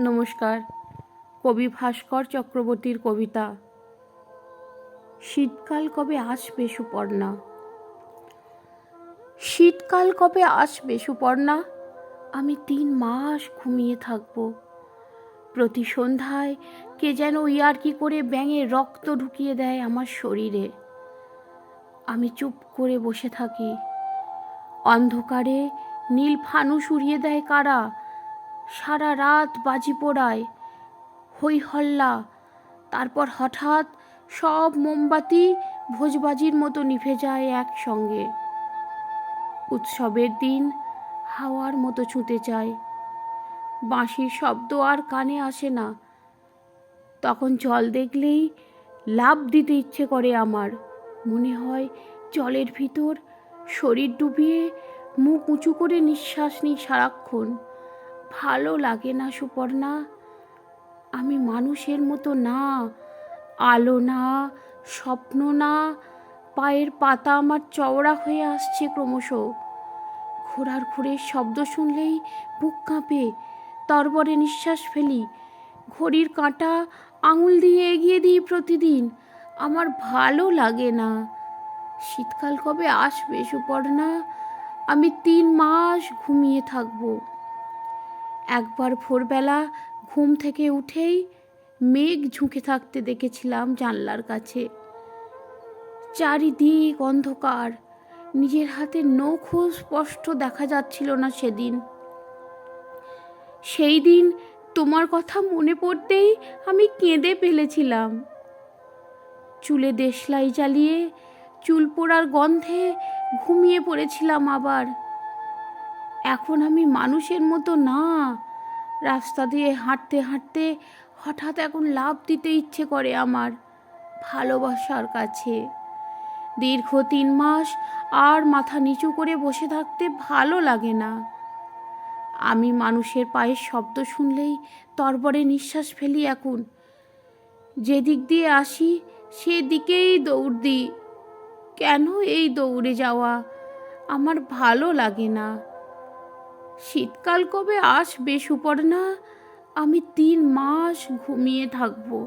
নমস্কার। কবি ভাস্কর চক্রবর্তীর কবিতা শীতকাল কবে আসবে সুপর্ণা। শীতকাল কবে আসবে সুপর্ণা, আমি 3 মাস ঘুমিয়ে থাকব। প্রতি সন্ধ্যায় কে যেন ইয়ার্কি করে ব্যাঙে রক্ত ঢুকিয়ে দেয় আমার শরীরে। আমি চুপ করে বসে থাকি। অন্ধকারে নীল ফানুস উড়িয়ে দেয় কারা, সারা রাত বাজি পোড়ায়, হই হল্লা। তারপর হঠাৎ সব মোমবাতি ভোজবাজির মতো নিভে যায় একসঙ্গে। উৎসবের দিন হাওয়ার মতো ছুঁতে চায়, বাঁশির শব্দ আর কানে আসে না। তখন জল দেখলেই লাফ দিতে ইচ্ছে করে আমার। মনে হয় জলের ভিতর শরীর ডুবিয়ে মুখ উঁচু করে নিঃশ্বাস নিই সারাক্ষণ। ভালো লাগে না সুপর্ণা, আমি মানুষের মতো না, আলো না, স্বপ্ন না। পায়ের পাতা আমার চওড়া হয়ে আসছে ক্রমশ। ঘোড়ার খুরের শব্দ শুনলেই বুক কাঁপে, তরবরে নিঃশ্বাস ফেলি। ঘড়ির কাঁটা আঙুল দিয়ে এগিয়ে দিই প্রতিদিন। আমার ভালো লাগে না। শীতকাল কবে আসবে সুপর্ণা, আমি 3 মাস ঘুমিয়ে থাকবো। একবার ভোরবেলা ঘুম থেকে উঠেই মেঘ ঝুঁকে থাকতে দেখেছিলাম জানলার কাছে। চারিদিক অন্ধকার, নিজের হাতে নখও স্পষ্ট দেখা যাচ্ছিল না সেদিন। সেই দিন তোমার কথা মনে পড়তেই আমি কেঁদে ফেলেছিলাম। চুলে দেশলাই জ্বালিয়ে চুল পোড়ার গন্ধে ঘুমিয়ে পড়েছিলাম আবার। এখন আমি মানুষের মতো না। রাস্তা দিয়ে হাঁটতে হাঁটতে হঠাৎ এখন লাফ দিতে ইচ্ছে করে আমার ভালোবাসার কাছে। দীর্ঘ 3 মাস আর মাথা নিচু করে বসে থাকতে ভালো লাগে না। আমি মানুষের পায়ের শব্দ শুনলেই তরবরে নিঃশ্বাস ফেলি এখন। যেদিক দিয়ে আসি সেদিকেই দৌড় দিই। কেন এই দৌড়ে যাওয়া, আমার ভালো লাগে না। শীতকাল কবে আসবে সুপর্ণা, আমি 3 মাস ঘুমিয়ে থাকবো।